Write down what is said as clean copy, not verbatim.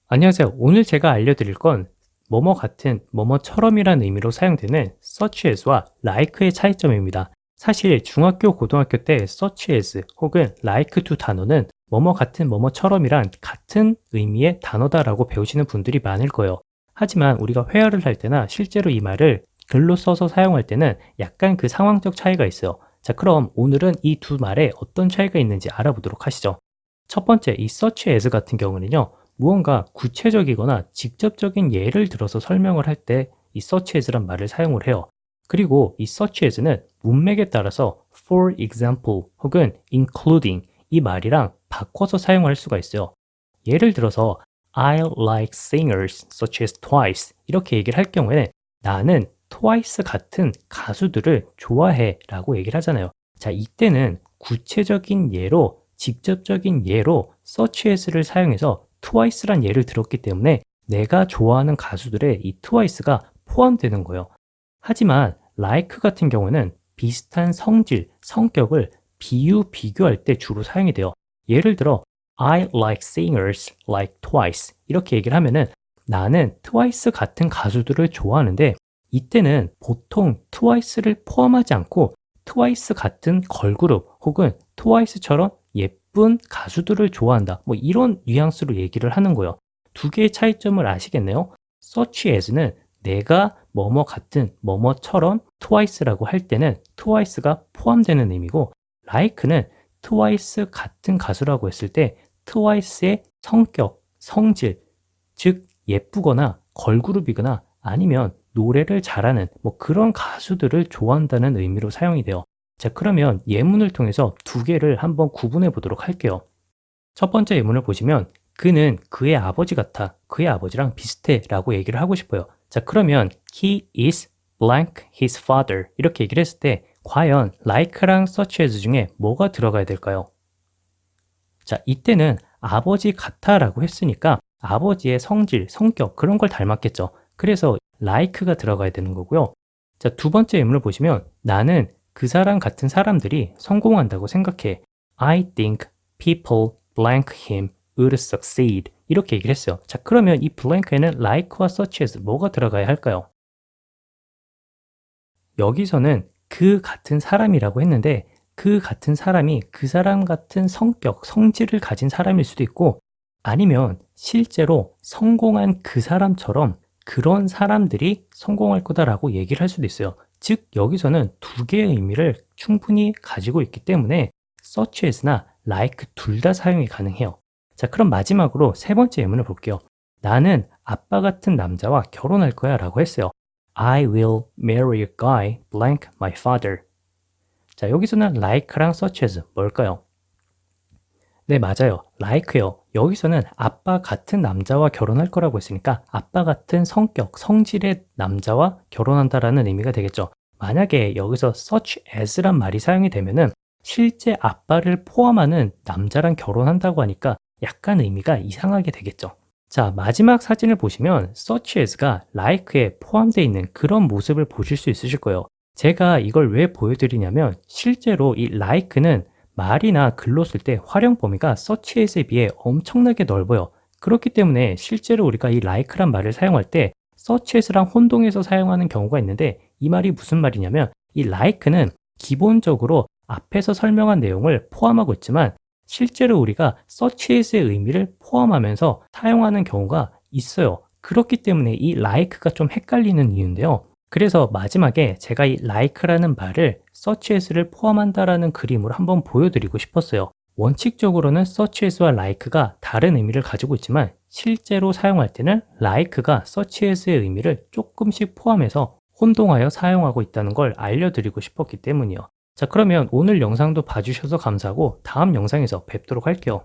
안녕하세요. 오늘 제가 알려드릴 건 뭐뭐 같은, 뭐뭐처럼이라는 의미로 사용되는 such as와 like의 차이점입니다. 사실 중학교, 고등학교 때 such as 혹은 like 두 단어는 뭐뭐 같은, 뭐뭐처럼이란 같은 의미의 단어다라고 배우시는 분들이 많을 거예요. 하지만 우리가 회화를 할 때나 실제로 이 말을 글로 써서 사용할 때는 약간 그 상황적 차이가 있어요. 자, 그럼 오늘은 이 두 말에 어떤 차이가 있는지 알아보도록 하시죠. 첫 번째, 이 such as 같은 경우는요. 무언가 구체적이거나 직접적인 예를 들어서 설명을 할 때 이 such as란 말을 사용을 해요. 그리고 이 such as는 문맥에 따라서 for example 혹은 including 이 말이랑 바꿔서 사용할 수가 있어요. 예를 들어서 I like singers such as Twice 이렇게 얘기를 할 경우에는 나는 트와이스 같은 가수들을 좋아해 라고 얘기를 하잖아요. 자, 이때는 구체적인 예로 직접적인 예로 such as를 사용해서 트와이스란 예를 들었기 때문에 내가 좋아하는 가수들의 이 트와이스가 포함되는 거예요. 하지만 like 같은 경우는 비슷한 성질, 성격을 비교할 때 주로 사용이 돼요. 예를 들어 I like singers like Twice 이렇게 얘기를 하면은 나는 트와이스 같은 가수들을 좋아하는데 이때는 보통 트와이스를 포함하지 않고 트와이스 같은 걸그룹 혹은 트와이스처럼 예쁜 가수들을 좋아한다. 뭐 이런 뉘앙스로 얘기를 하는 거예요. 두 개의 차이점을 아시겠네요? such as는 내가 뭐뭐 같은 뭐뭐처럼 트와이스라고 할 때는 트와이스가 포함되는 의미고 like는 트와이스 같은 가수라고 했을 때 트와이스의 성격, 성질, 즉 예쁘거나 걸그룹이거나 아니면 노래를 잘하는 뭐 그런 가수들을 좋아한다는 의미로 사용이 돼요. 자, 그러면 예문을 통해서 두 개를 한번 구분해 보도록 할게요. 첫 번째 예문을 보시면 그는 그의 아버지 같아, 그의 아버지랑 비슷해 라고 얘기를 하고 싶어요. 자, 그러면 he is blank his father 이렇게 얘기를 했을 때 과연 like랑 such as 중에 뭐가 들어가야 될까요? 자, 이때는 아버지 같아 라고 했으니까 아버지의 성질, 성격 그런 걸 닮았겠죠. 그래서 like가 들어가야 되는 거고요. 자, 두 번째 예문을 보시면 나는 그 사람 같은 사람들이 성공한다고 생각해. I think people blank him would succeed. 이렇게 얘기를 했어요. 자, 그러면 이 blank에는 like와 such as 뭐가 들어가야 할까요? 여기서는 그 같은 사람이라고 했는데 그 같은 사람이 그 사람 같은 성격, 성질을 가진 사람일 수도 있고 아니면 실제로 성공한 그 사람처럼 그런 사람들이 성공할 거다라고 얘기를 할 수도 있어요. 즉 여기서는 두 개의 의미를 충분히 가지고 있기 때문에 such as나 like 둘 다 사용이 가능해요. 자, 그럼 마지막으로 세 번째 예문을 볼게요. 나는 아빠 같은 남자와 결혼할 거야 라고 했어요. I will marry a guy blank my father. 자, 여기서는 like랑 such as 뭘까요? 네, 맞아요. like요. 여기서는 아빠 같은 남자와 결혼할 거라고 했으니까 아빠 같은 성격, 성질의 남자와 결혼한다라는 의미가 되겠죠. 만약에 여기서 such as란 말이 사용이 되면은 실제 아빠를 포함하는 남자랑 결혼한다고 하니까 약간 의미가 이상하게 되겠죠. 자, 마지막 사진을 보시면 such as가 like에 포함되어 있는 그런 모습을 보실 수 있으실 거예요. 제가 이걸 왜 보여드리냐면 실제로 이 like는 말이나 글로 쓸 때 활용 범위가 such as에 비해 엄청나게 넓어요. 그렇기 때문에 실제로 우리가 이 like란 말을 사용할 때 such as랑 혼동해서 사용하는 경우가 있는데 이 말이 무슨 말이냐면 이 like는 기본적으로 앞에서 설명한 내용을 포함하고 있지만 실제로 우리가 such as의 의미를 포함하면서 사용하는 경우가 있어요. 그렇기 때문에 이 like가 좀 헷갈리는 이유인데요. 그래서 마지막에 제가 이 like라는 말을 such as를 포함한다라는 그림으로 한번 보여드리고 싶었어요. 원칙적으로는 such as와 like가 다른 의미를 가지고 있지만 실제로 사용할 때는 like가 such as의 의미를 조금씩 포함해서 혼동하여 사용하고 있다는 걸 알려드리고 싶었기 때문이요. 자, 그러면 오늘 영상도 봐주셔서 감사하고 다음 영상에서 뵙도록 할게요.